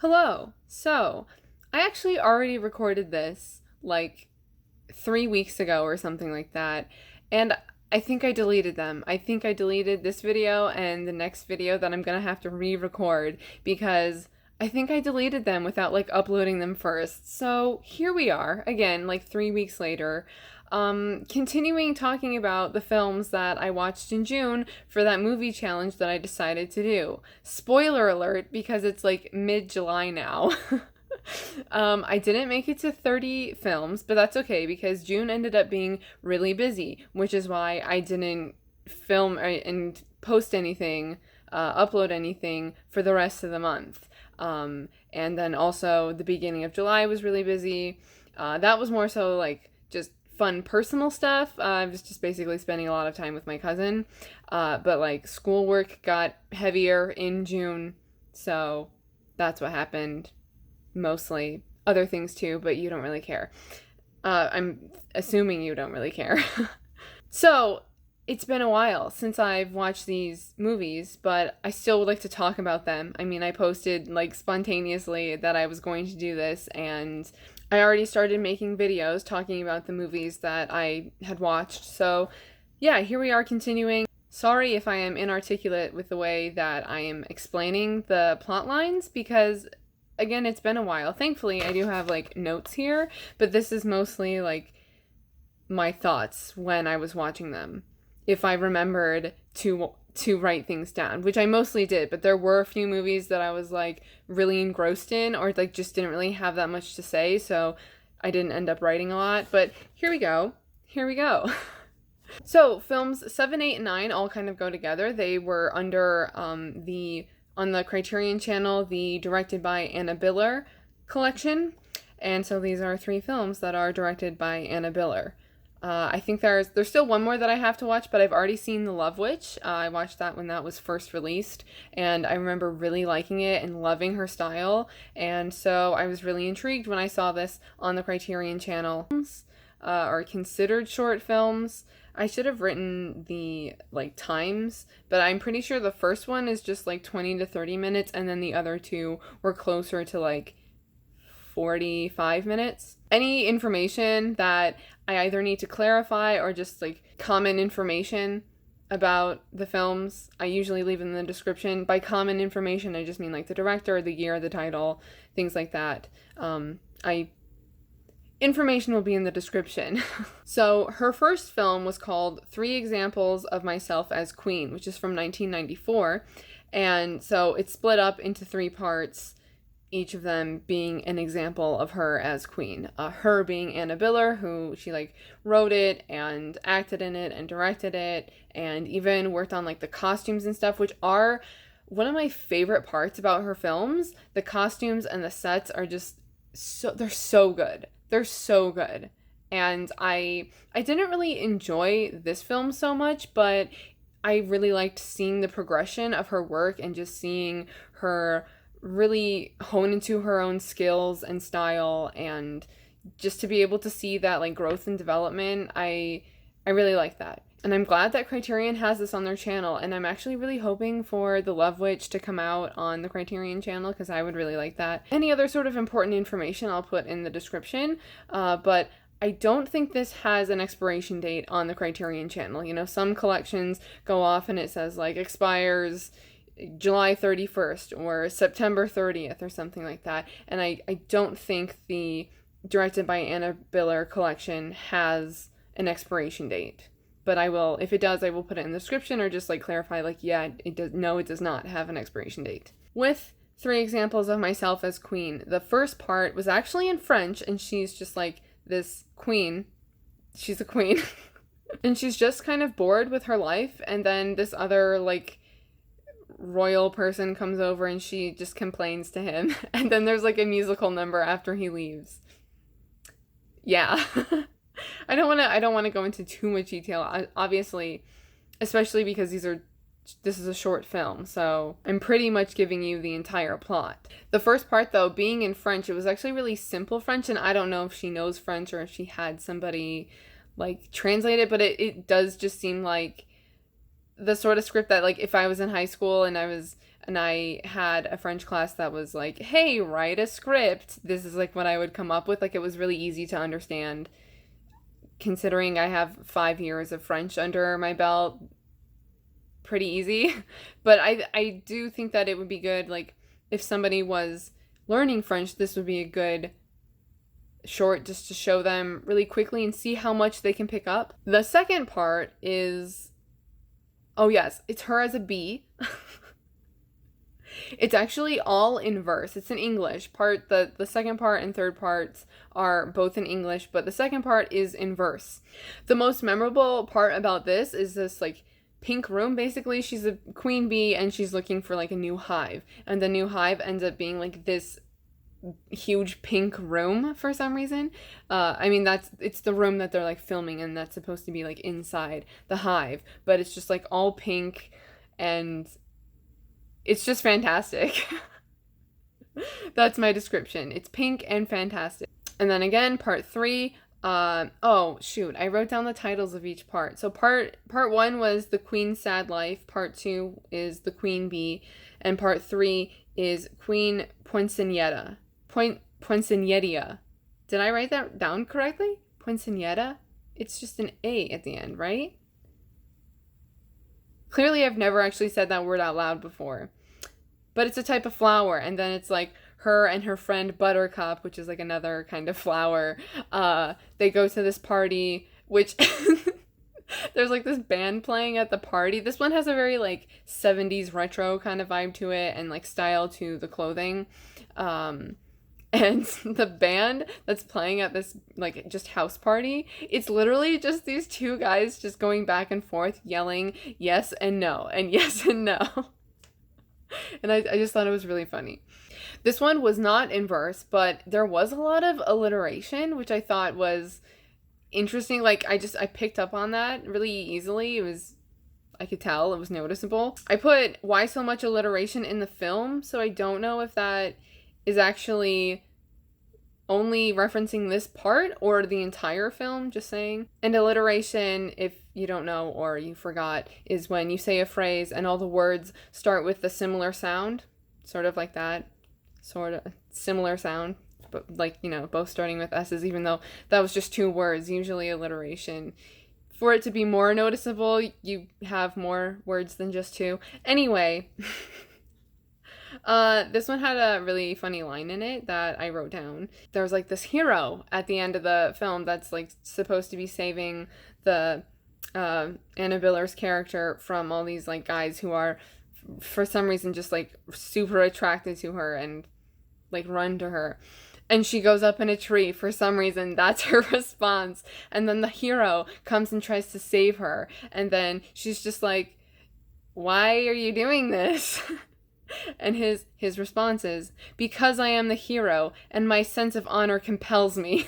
Hello. So, I actually already recorded this like 3 weeks ago or something like that, and I think I deleted them. I think I deleted this video and the next video that I'm gonna have to re-record because I think I deleted them without like uploading them first. So here we are, again, like 3 weeks later, continuing talking about the films that I watched in June for that movie challenge that I decided to do. Spoiler alert, because it's like mid-July now. I didn't make it to 30 films, but that's okay because June ended up being really busy, which is why I didn't film and post anything, upload anything for the rest of the month. And then also the beginning of July was really busy. That was more so like just fun personal stuff. I was just basically spending a lot of time with my cousin. But like schoolwork got heavier in June, so that's what happened. Mostly other things too, but you don't really care. I'm assuming you don't really care. So, it's been a while since I've watched these movies, but I still would like to talk about them. I mean, I posted like spontaneously that I was going to do this, and I already started making videos talking about the movies that I had watched. So, yeah, here we are continuing. Sorry if I am inarticulate with the way that I am explaining the plot lines, because again, it's been a while. Thankfully, I do have like notes here, but this is mostly like my thoughts when I was watching them. If I remembered to write things down, which I mostly did, but there were a few movies that I was like really engrossed in or like just didn't really have that much to say, so I didn't end up writing a lot, but here we go. Here we go. So, films 7, 8, and 9 all kind of go together. They were under on the Criterion Channel, the Directed by Anna Biller collection. And so these are 3 films that are directed by Anna Biller. I think there's still one more that I have to watch, but I've already seen The Love Witch. I watched that when that was first released, and I remember really liking it and loving her style. And so I was really intrigued when I saw this on the Criterion Channel. Are considered short films. I should have written the like times, but I'm pretty sure the first one is just like 20 to 30 minutes, and then the other 2 were closer to like 45 minutes. Any information that I either need to clarify or just like common information about the films, I usually leave in the description. By common information, I just mean like the director, the year, the title, things like that. Information will be in the description. So her first film was called 3 Examples of Myself as Queen, which is from 1994. And so it's split up into 3 parts, each of them being an example of her as queen. Her being Anna Biller, who she like wrote it and acted in it and directed it and even worked on like the costumes and stuff, which are one of my favorite parts about her films. The costumes and the sets are just they're so good. They're so good. And I didn't really enjoy this film so much, but I really liked seeing the progression of her work and just seeing her really hone into her own skills and style, and just to be able to see that like growth and development. I really like that. And I'm glad that Criterion has this on their channel, and I'm actually really hoping for The Love Witch to come out on the Criterion channel because I would really like that. Any other sort of important information I'll put in the description, but I don't think this has an expiration date on the Criterion channel. You know, some collections go off and it says like expires July 31st or September 30th or something like that, and I don't think the Directed by Anna Biller collection has an expiration date. But I will, if it does, I will put it in the description or just like clarify like, yeah, it does. No, it does not have an expiration date. With 3 Examples of Myself as Queen, the first part was actually in French, and she's just like this queen. She's a queen. And she's just kind of bored with her life, and then this other like royal person comes over and she just complains to him. And then there's like a musical number after he leaves. Yeah. I don't want to go into too much detail, obviously, especially because this is a short film, so I'm pretty much giving you the entire plot. The first part, though, being in French, it was actually really simple French, and I don't know if she knows French or if she had somebody like translate it, but it does just seem like the sort of script that like if I was in high school and I was and I had a French class that was like, hey, write a script. This is like what I would come up with. Like, it was really easy to understand, considering I have 5 years of French under my belt. Pretty easy. But I do think that it would be good, like, if somebody was learning French, this would be a good short just to show them really quickly and see how much they can pick up. The second part is, oh yes, it's her as a bee. It's actually all in verse. It's in English. The second part and third parts are both in English, but the second part is in verse. The most memorable part about this is this, like, pink room. Basically, she's a queen bee and she's looking for, like, a new hive. And the new hive ends up being, like, this huge pink room for some reason. I mean, it's the room that they're, like, filming, and that's supposed to be, like, inside the hive. But it's just, like, all pink, and it's just fantastic. That's my description. It's pink and fantastic. And then again, part 3. Oh shoot, I wrote down the titles of each part. So part 1 was The Queen's Sad Life, part 2 is The Queen Bee, and part 3 is Queen Poinsettia. Poinsettia. Did I write that down correctly? Poinsettia? It's just an A at the end, right? Clearly I've never actually said that word out loud before. But it's a type of flower, and then it's like her and her friend Buttercup, which is like another kind of flower. They go to this party, which there's like this band playing at the party. This one has a very like 70s retro kind of vibe to it, and like style to the clothing. And the band that's playing at this like just house party, it's literally just these two guys just going back and forth yelling yes and no and yes and no. And I just thought it was really funny. This one was not in verse, but there was a lot of alliteration, which I thought was interesting. Like, I picked up on that really easily. I could tell, it was noticeable. I put why so much alliteration in the film, so I don't know if that is actually only referencing this part or the entire film, just saying. And alliteration, if you don't know or you forgot, is when you say a phrase and all the words start with the similar sound, sort of like that. Sort of similar sound, but like, you know, both starting with S's, even though that was just 2 words. Usually alliteration, for it to be more noticeable, you have more words than just 2. Anyway, this one had a really funny line in it that I wrote down. There was like this hero at the end of the film that's like supposed to be saving the Anna Biller's character from all these like guys who are for some reason just like super attracted to her and like run to her. And she goes up in a tree for some reason. That's her response. And then the hero comes and tries to save her. And then she's just like, why are you doing this? And his response is, because I am the hero and my sense of honor compels me.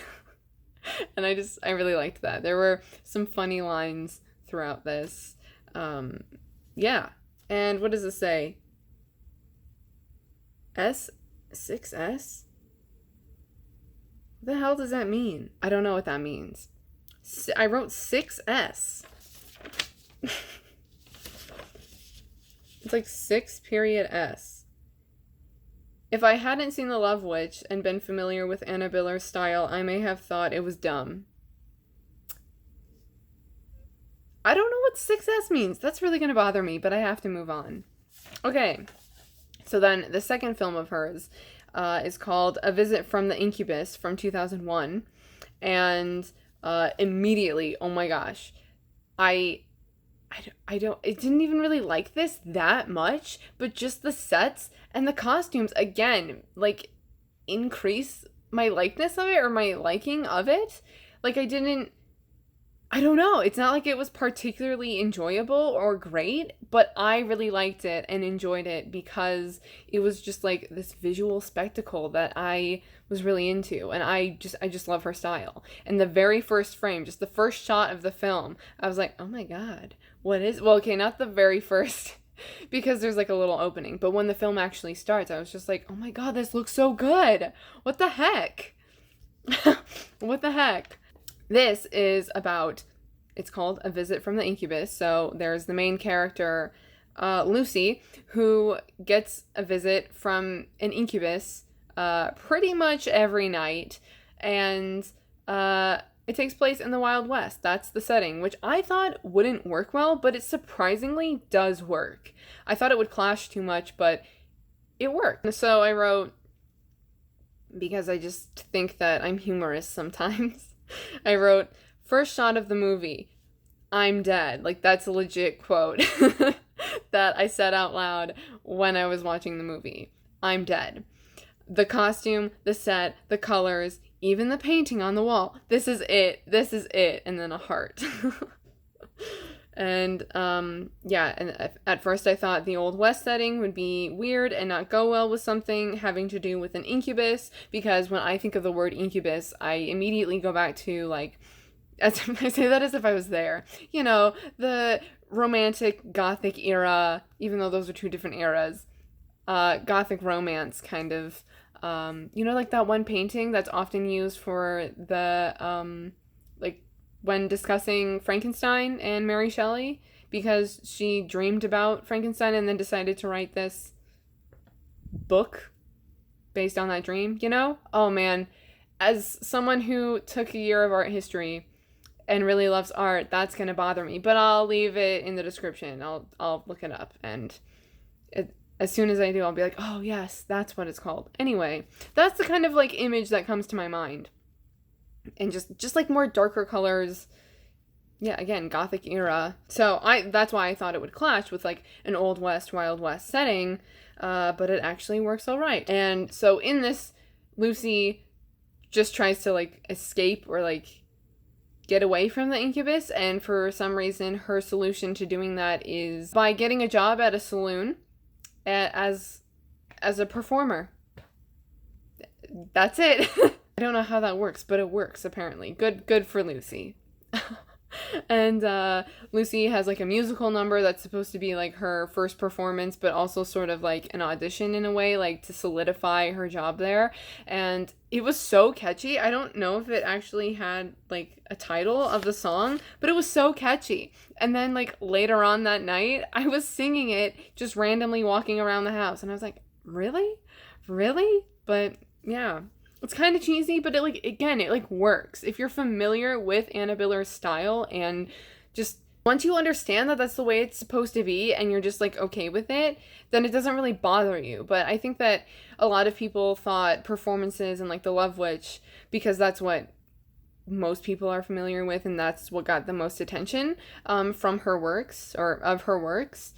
And I really liked that. There were some funny lines throughout this. Yeah. And what does it say? 6S? What the hell does that mean? I don't know what that means. I wrote 6S. It's like 6.S. If I hadn't seen The Love Witch and been familiar with Anna Biller's style, I may have thought it was dumb. I don't know what 6S means. That's really going to bother me, but I have to move on. Okay, so then the second film of hers is called A Visit from the Incubus from 2001. And immediately, oh my gosh, I didn't even really like this that much, but just the sets and the costumes, again, like, increase my likeness of it or my liking of it. Like, I don't know. It's not like it was particularly enjoyable or great, but I really liked it and enjoyed it because it was just like this visual spectacle that I was really into, and I just love her style. And the very first frame, just the first shot of the film, I was like, oh my god, well, okay, not the very first, because there's like a little opening, but when the film actually starts, I was just like, oh my god, this looks so good. What the heck? What the heck? This is about, it's called A Visit from the Incubus. So there's the main character, Lucy, who gets a visit from an incubus pretty much every night, and it takes place in the Wild West. That's the setting, which I thought wouldn't work well, but it surprisingly does work. I thought it would clash too much, but it worked. So I wrote, because I just think that I'm humorous sometimes, I wrote, first shot of the movie, I'm dead. Like, that's a legit quote that I said out loud when I was watching the movie. I'm dead. The costume, the set, the colors, even the painting on the wall. This is it. This is it. And then a heart. And, yeah, and at first I thought the Old West setting would be weird and not go well with something having to do with an incubus, because when I think of the word incubus, I immediately go back to, like, I say that as if I was there, you know, the romantic Gothic era, even though those are two different eras, Gothic romance kind of, you know, like that one painting that's often used for the, like, when discussing Frankenstein and Mary Shelley, because she dreamed about Frankenstein and then decided to write this book based on that dream, you know? Oh man, as someone who took a year of art history and really loves art, that's gonna bother me, but I'll leave it in the description. I'll look it up, and as soon as I do, I'll be like, oh yes, that's what it's called. Anyway, that's the kind of, like, image that comes to my mind. And just like more darker colors. Yeah, again, Gothic era. So that's why I thought it would clash with, like, an Old West, Wild West setting, but it actually works all right. And so in this, Lucy just tries to, like, escape or, like, get away from the incubus, and for some reason her solution to doing that is by getting a job at a saloon as a performer. That's it. I don't know how that works, but it works apparently. Good for Lucy. And Lucy has, like, a musical number that's supposed to be, like, her first performance, but also sort of like an audition in a way, like, to solidify her job there. And it was so catchy. I don't know if it actually had, like, a title of the song, but it was so catchy. And then, like, later on that night, I was singing it just randomly walking around the house, and I was like, really? But yeah. It's kind of cheesy, but it, like, again, it, like, works. If you're familiar with Anna Biller's style, and just once you understand that that's the way it's supposed to be and you're just, like, okay with it, then it doesn't really bother you. But I think that a lot of people thought performances in, like, The Love Witch, because that's what most people are familiar with and that's what got the most attention from her works, or of her works,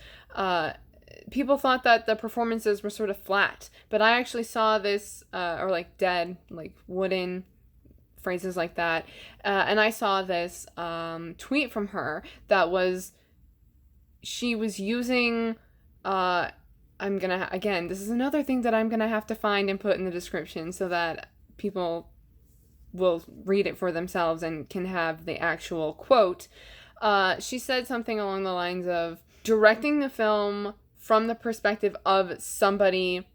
people thought that the performances were sort of flat, but I actually saw this, or, like, dead, like, wooden, phrases like that, and I saw this tweet from her that was, she was using, again, this is another thing that I'm gonna have to find and put in the description so that people will read it for themselves and can have the actual quote. She said something along the lines of, directing the film from the perspective of somebody,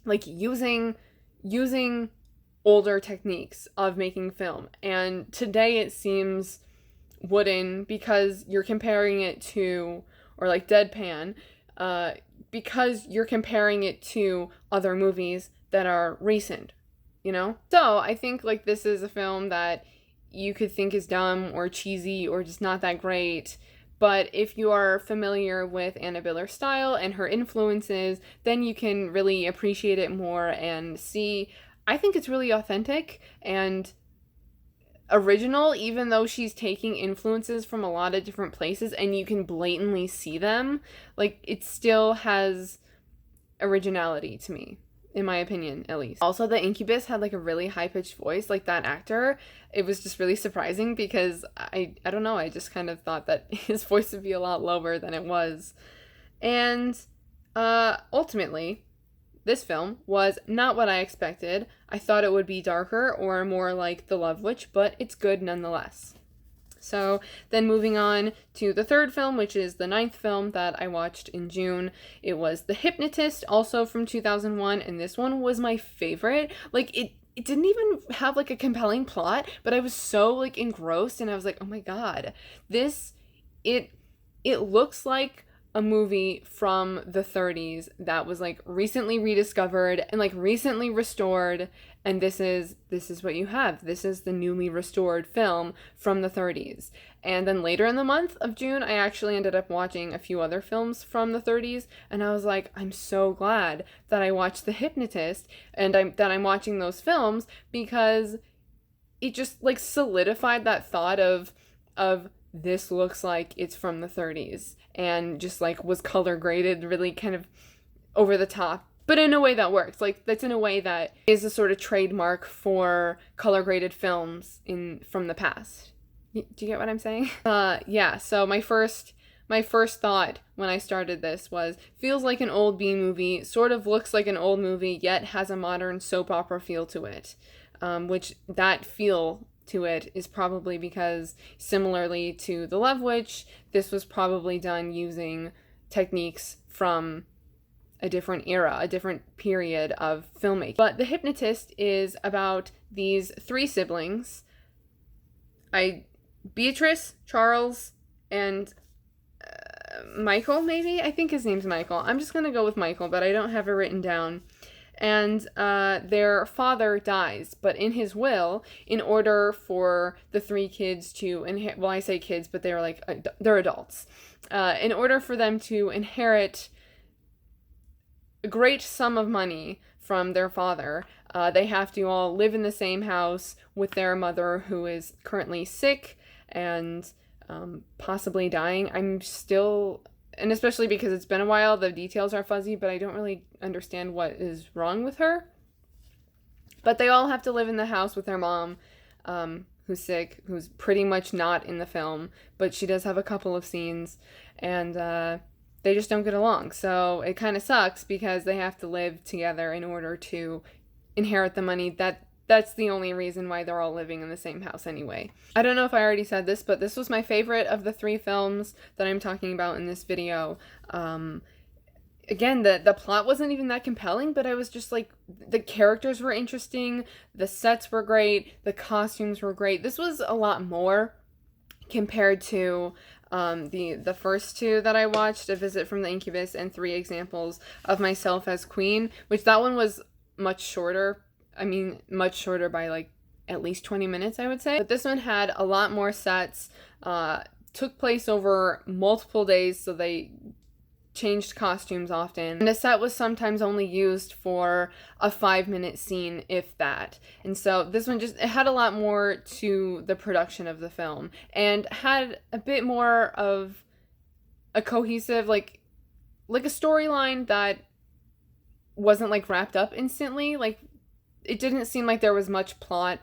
like, using older techniques of making film. And today it seems wooden because you're comparing it to, or, like, deadpan, because you're comparing it to other movies that are recent, you know? So I think, like, this is a film that you could think is dumb or cheesy or just not that great. But if you are familiar with Anna Biller's style and her influences, then you can really appreciate it more and see, I think it's really authentic and original, even though she's taking influences from a lot of different places and you can blatantly see them. Like, it still has originality to me, in my opinion, at least. Also, the Incubus had, like, a really high-pitched voice, like that actor. It was just really surprising because I don't know, I just kind of thought that his voice would be a lot lower than it was. And ultimately, this film was not what I expected. I thought it would be darker or more like The Love Witch, but it's good nonetheless. So then moving on to the third film, which is the 9th film that I watched in June. It was The Hypnotist, also from 2001, and this one was my favorite. Like, it didn't even have, like, a compelling plot, but I was so, like, engrossed, and I was like, oh my god, it looks like a movie from the 30s that was like recently rediscovered and like recently restored, and this is what you have. This is the newly restored film from the 30s. And then later in the month of June, I actually ended up watching a few other films from the 30s, and I was like, I'm so glad that I watched The Hypnotist and that I'm watching those films, because it just like solidified that thought of this looks like it's from the 30s, and just like was color graded really kind of over the top, but in a way that works. Like that's in a way that is a sort of trademark for color graded films from the past. Do you get what I'm saying? Yeah, so my first thought when I started this was, feels like an old B movie, sort of looks like an old movie, yet has a modern soap opera feel to it. Which that feel to it is probably because, similarly to The Love Witch, this was probably done using techniques from a different era, a different period of filmmaking. But The Hypnotist is about these three siblings, Beatrice, Charles, and Michael, maybe? I think his name's Michael. I'm just gonna go with Michael, but I don't have it written down. And their father dies, but in his will, in order for the three kids to inherit, well, I say kids, but they're like, they're adults. In order for them to inherit a great sum of money from their father, they have to all live in the same house with their mother, who is currently sick and possibly dying. And especially because it's been a while, the details are fuzzy, but I don't really understand what is wrong with her. But they all have to live in the house with their mom, who's sick, who's pretty much not in the film, but she does have a couple of scenes, and they just don't get along. So it kind of sucks because they have to live together in order to inherit the money. That's the only reason why they're all living in the same house anyway. I don't know if I already said this, but this was my favorite of the three films that I'm talking about in this video. Again, the plot wasn't even that compelling, but I was just like, the characters were interesting, the sets were great, the costumes were great. This was a lot more compared to the first two that I watched, A Visit from the Incubus and 3 Examples of Myself as Queen, which that one was much shorter. I mean, much shorter by like at least 20 minutes, I would say. But this one had a lot more sets, took place over multiple days, so they changed costumes often. And a set was sometimes only used for a 5-minute scene, if that. And so this one it had a lot more to the production of the film, and had a bit more of a cohesive, like a storyline that wasn't like wrapped up instantly. Like, it didn't seem like there was much plot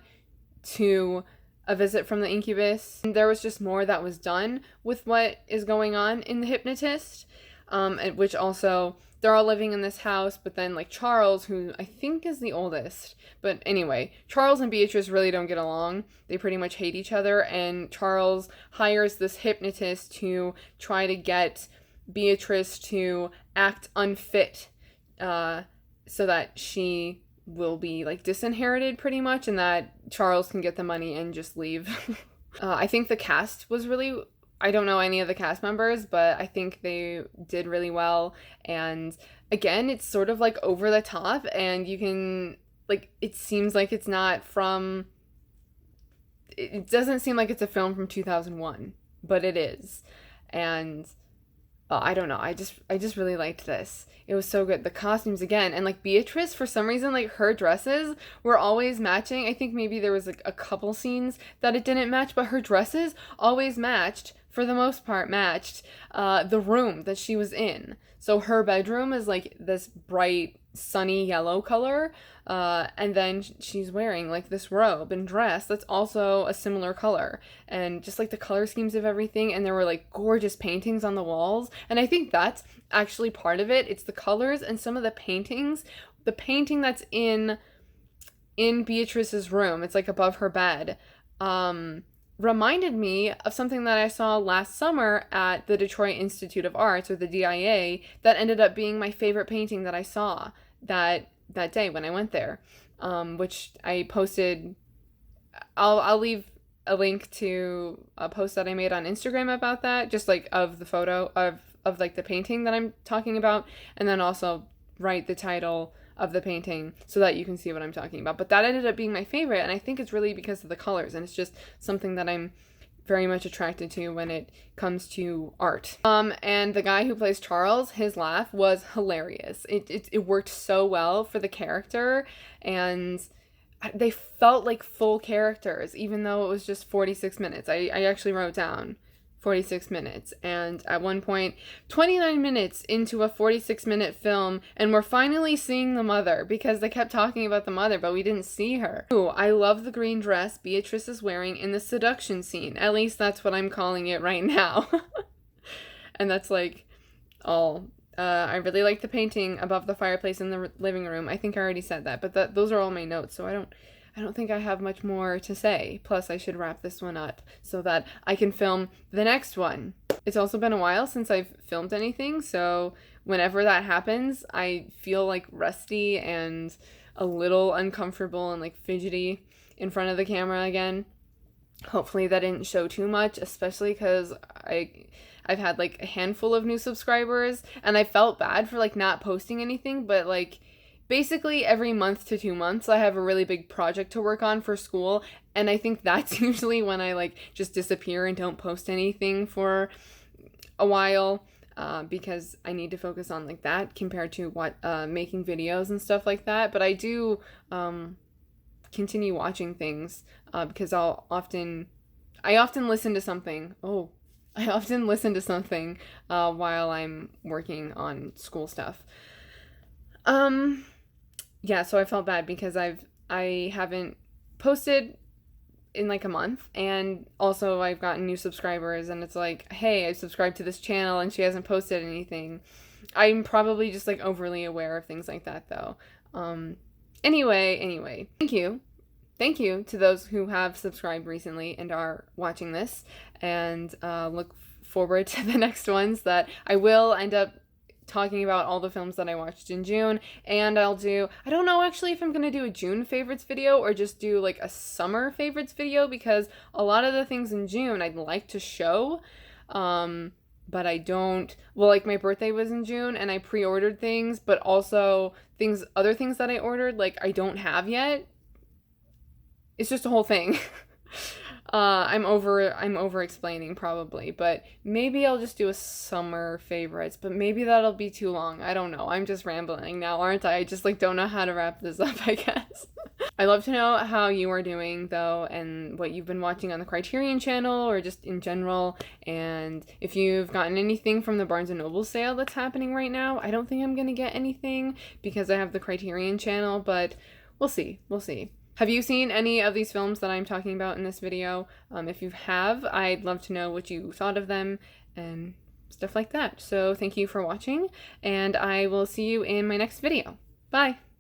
to A Visit from the Incubus. There was just more that was done with what is going on in The Hypnotist, which also, they're all living in this house, but then like Charles, who I think is the oldest, but anyway, Charles and Beatrice really don't get along. They pretty much hate each other, and Charles hires this hypnotist to try to get Beatrice to act unfit, so that she will be like disinherited pretty much, and that Charles can get the money and just leave. I think the cast was really, I don't know any of the cast members, but I think they did really well. And again, it's sort of like over the top, and you can like, it seems like it's not from, it doesn't seem like it's a film from 2001, but it is. And I don't know, I just really liked this. It was so good. The costumes again, and like Beatrice, for some reason, like her dresses were always matching. I think maybe there was like a couple scenes that it didn't match, but her dresses always matched, for the most part matched, the room that she was in. So her bedroom is like this bright sunny yellow color, and then she's wearing like this robe and dress that's also a similar color, and just like the color schemes of everything. And there were like gorgeous paintings on the walls, and I think that's actually part of it. It's the colors and some of the paintings. The painting that's in Beatrice's room, it's like above her bed, reminded me of something that I saw last summer at the Detroit Institute of Arts, or the DIA, that ended up being my favorite painting that I saw that day when I went there, which I posted. I'll leave a link to a post that I made on Instagram about that, just like of the photo of of like the painting that I'm talking about, and then also write the title of the painting so that you can see what I'm talking about. But that ended up being my favorite, and I think it's really because of the colors, and it's just something that I'm very much attracted to when it comes to art. And the guy who plays Charles, his laugh was hilarious. It worked so well for the character, and they felt like full characters, even though it was just 46 minutes. I actually wrote down 46 minutes, and at one point 29 minutes into a 46-minute film, and we're finally seeing the mother, because they kept talking about the mother but we didn't see her. Ooh, I love the green dress Beatrice is wearing in the seduction scene. At least that's what I'm calling it right now. And that's like all. I really like the painting above the fireplace in the living room. I think I already said that, but those are all my notes, so I don't think I have much more to say. Plus, I should wrap this one up so that I can film the next one. It's also been a while since I've filmed anything, so whenever that happens, I feel like rusty and a little uncomfortable and like fidgety in front of the camera again. Hopefully that didn't show too much, especially because I've had like a handful of new subscribers, and I felt bad for like not posting anything, but like basically every month to 2 months I have a really big project to work on for school, and I think that's usually when I like just disappear and don't post anything for a while, because I need to focus on like that compared to what making videos and stuff like that. But I do continue watching things because I often listen to something. I often listen to something while I'm working on school stuff. Yeah, so I felt bad because I haven't posted in like a month, and also I've gotten new subscribers, and it's like, hey, I subscribed to this channel and she hasn't posted anything. I'm probably just like overly aware of things like that though. Anyway, thank you to those who have subscribed recently and are watching this, and look forward to the next ones that I will end up talking about all the films that I watched in June. And I don't know actually if I'm gonna do a June favorites video or just do like a summer favorites video, because a lot of the things in June I'd like to show, but I don't. Well, like my birthday was in June and I pre-ordered things, but also other things that I ordered like I don't have yet. It's just a whole thing. I'm over explaining probably, but maybe I'll just do a summer favorites, but maybe that'll be too long. I don't know. I'm just rambling now, aren't I? I just like don't know how to wrap this up, I guess. I'd love to know how you are doing though, and what you've been watching on the Criterion channel or just in general, and if you've gotten anything from the Barnes & Noble sale that's happening right now. I don't think I'm gonna get anything because I have the Criterion channel, but we'll see. Have you seen any of these films that I'm talking about in this video? If you have, I'd love to know what you thought of them and stuff like that. So thank you for watching, and I will see you in my next video. Bye!